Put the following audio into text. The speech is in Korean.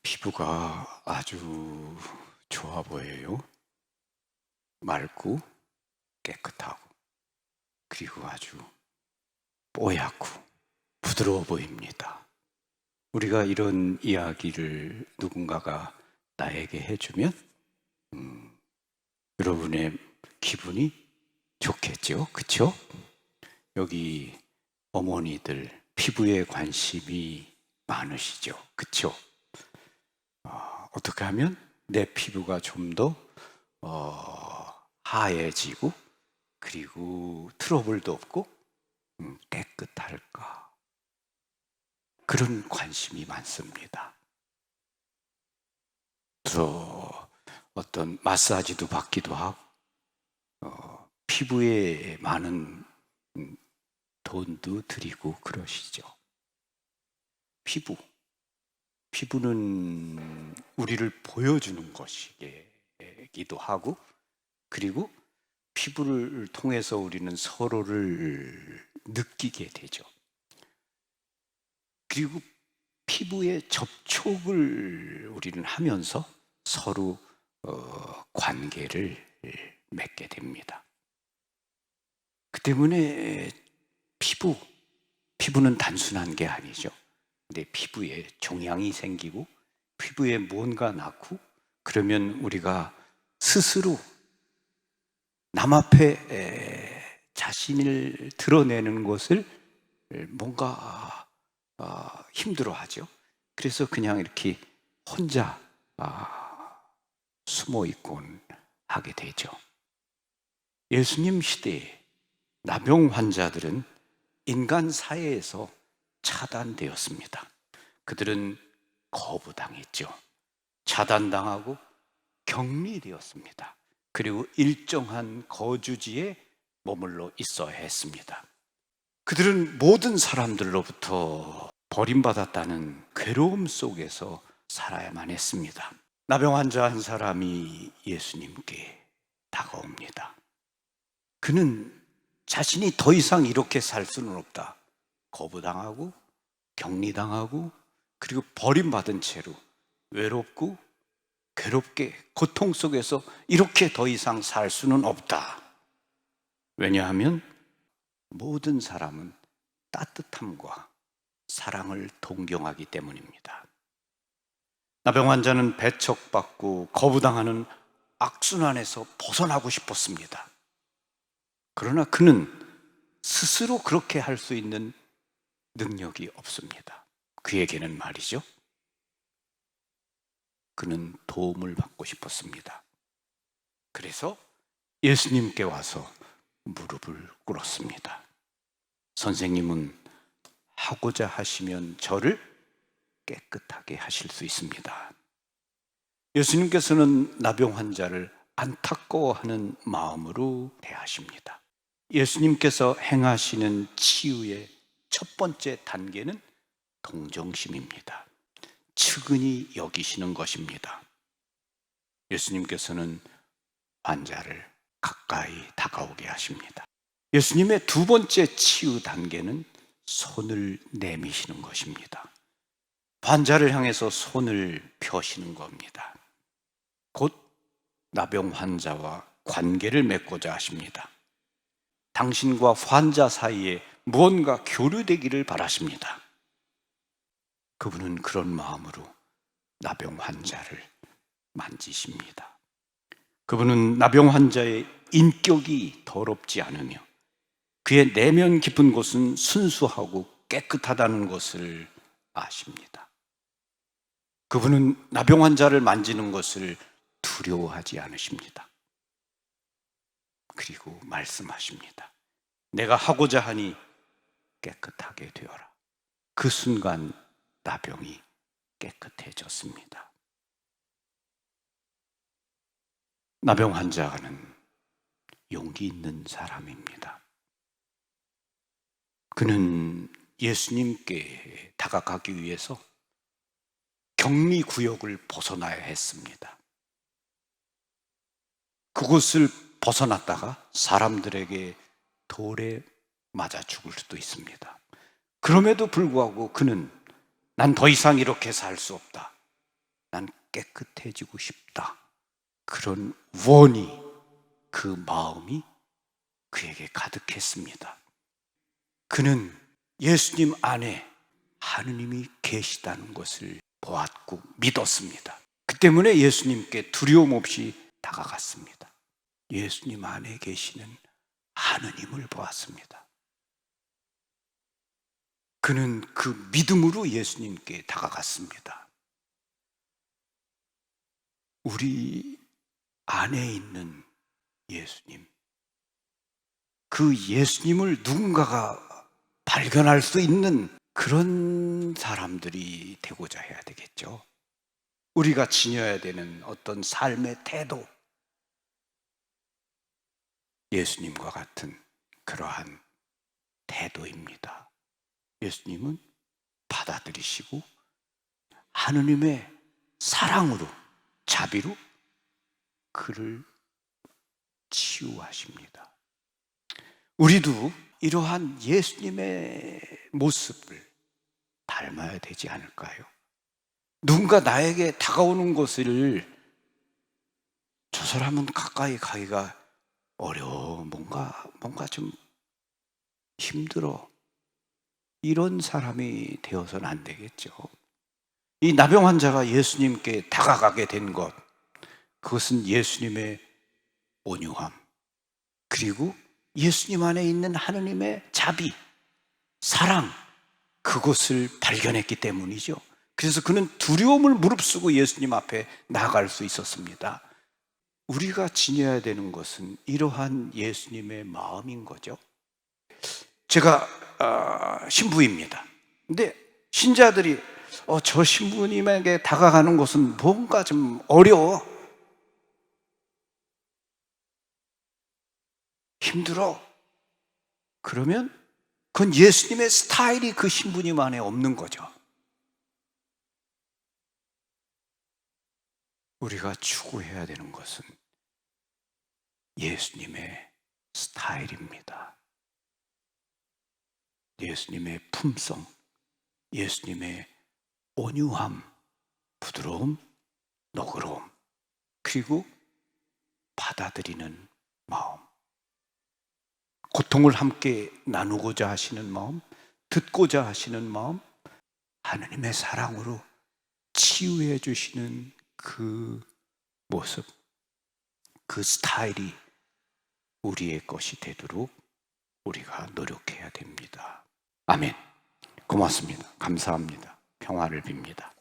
피부가 아주 좋아 보여요. 맑고 깨끗하고 그리고 아주 뽀얗고 부드러워 보입니다. 우리가 이런 이야기를 누군가가 나에게 해주면 여러분의 기분이 좋겠죠? 그쵸? 여기 어머니들 피부에 관심이 많으시죠? 그쵸? 어떻게 하면 내 피부가 좀 더 하얘지고 그리고 트러블도 없고 깨끗할까? 그런 관심이 많습니다. 그래서 어떤 마사지도 받기도 하고 피부에 많은 돈도 들이고 그러시죠. 피부는 우리를 보여주는 것이기도 하고 그리고 피부를 통해서 우리는 서로를 느끼게 되죠. 그리고 피부의 접촉을 우리는 하면서 서로 관계를 맺게 됩니다. 그 때문에 피부는 단순한 게 아니죠. 내 피부에 종양이 생기고 피부에 뭔가 낳고 그러면 우리가 스스로 남 앞에 자신을 드러내는 것을 뭔가 힘들어하죠. 그래서 그냥 이렇게 혼자 숨어 있곤 하게 되죠. 예수님 시대에 나병 환자들은 인간 사회에서 차단되었습니다. 그들은 거부당했죠. 차단당하고 격리되었습니다. 그리고 일정한 거주지에 머물러 있어야 했습니다. 그들은 모든 사람들로부터 버림받았다는 괴로움 속에서 살아야만 했습니다. 나병 환자 한 사람이 예수님께 다가옵니다. 그는 자신이 더 이상 이렇게 살 수는 없다. 거부당하고 격리당하고 그리고 버림받은 채로 외롭고 괴롭게 고통 속에서 이렇게 더 이상 살 수는 없다. 왜냐하면 모든 사람은 따뜻함과 사랑을 동경하기 때문입니다. 나병 환자는 배척받고 거부당하는 악순환에서 벗어나고 싶었습니다. 그러나 그는 스스로 그렇게 할 수 있는 능력이 없습니다. 그에게는 말이죠. 그는 도움을 받고 싶었습니다. 그래서 예수님께 와서 무릎을 꿇었습니다. 선생님은 하고자 하시면 저를 깨끗하게 하실 수 있습니다. 예수님께서는 나병 환자를 안타까워하는 마음으로 대하십니다. 예수님께서 행하시는 치유의 첫 번째 단계는 동정심입니다. 측은히 여기시는 것입니다. 예수님께서는 환자를 가까이 다가오게 하십니다. 예수님의 두 번째 치유 단계는 손을 내미시는 것입니다. 환자를 향해서 손을 펴시는 겁니다. 곧 나병 환자와 관계를 맺고자 하십니다. 당신과 환자 사이에 무언가 교류되기를 바라십니다. 그분은 그런 마음으로 나병 환자를 만지십니다. 그분은 나병 환자의 인격이 더럽지 않으며 그의 내면 깊은 곳은 순수하고 깨끗하다는 것을 아십니다. 그분은 나병 환자를 만지는 것을 두려워하지 않으십니다. 그리고 말씀하십니다. 내가 하고자 하니 깨끗하게 되어라. 그 순간 나병이 깨끗해졌습니다. 나병 환자는 용기 있는 사람입니다. 그는 예수님께 다가가기 위해서 격리 구역을 벗어나야 했습니다. 그곳을 벗어났다가 사람들에게 돌에 맞아 죽을 수도 있습니다. 그럼에도 불구하고 그는 난 더 이상 이렇게 살 수 없다. 깨끗해지고 싶다. 그런 원이, 그 마음이 그에게 가득했습니다. 그는 예수님 안에 하느님이 계시다는 것을 보았고 믿었습니다. 그 때문에 예수님께 두려움 없이 다가갔습니다. 예수님 안에 계시는 하느님을 보았습니다. 그는 그 믿음으로 예수님께 다가갔습니다. 우리 안에 있는 예수님, 그 예수님을 누군가가 발견할 수 있는 그런 사람들이 되고자 해야 되겠죠. 우리가 지녀야 되는 어떤 삶의 태도, 예수님과 같은 그러한 태도입니다. 예수님은 받아들이시고 하느님의 사랑으로, 자비로 그를 치유하십니다. 우리도 이러한 예수님의 모습을 닮아야 되지 않을까요? 누군가 나에게 다가오는 것을 저 사람은 가까이 가기가 어려워, 뭔가 좀 힘들어, 이런 사람이 되어서는 안 되겠죠. 이 나병 환자가 예수님께 다가가게 된 것, 그것은 예수님의 온유함, 그리고 예수님 안에 있는 하느님의 자비, 사랑, 그것을 발견했기 때문이죠. 그래서 그는 두려움을 무릅쓰고 예수님 앞에 나아갈 수 있었습니다. 우리가 지녀야 되는 것은 이러한 예수님의 마음인 거죠. 제가 신부입니다. 근데 신자들이 저 신부님에게 다가가는 것은 뭔가 좀 어려워, 힘들어. 그러면 그건 예수님의 스타일이 그 신부님 안에 없는 거죠. 우리가 추구해야 되는 것은 예수님의 스타일입니다. 예수님의 품성, 예수님의 온유함, 부드러움, 너그러움, 그리고 받아들이는 마음, 고통을 함께 나누고자 하시는 마음, 듣고자 하시는 마음, 하느님의 사랑으로 치유해 주시는 그 모습, 그 스타일이 우리의 것이 되도록 우리가 노력해야 됩니다. 아멘. 고맙습니다. 감사합니다. 평화를 빕니다.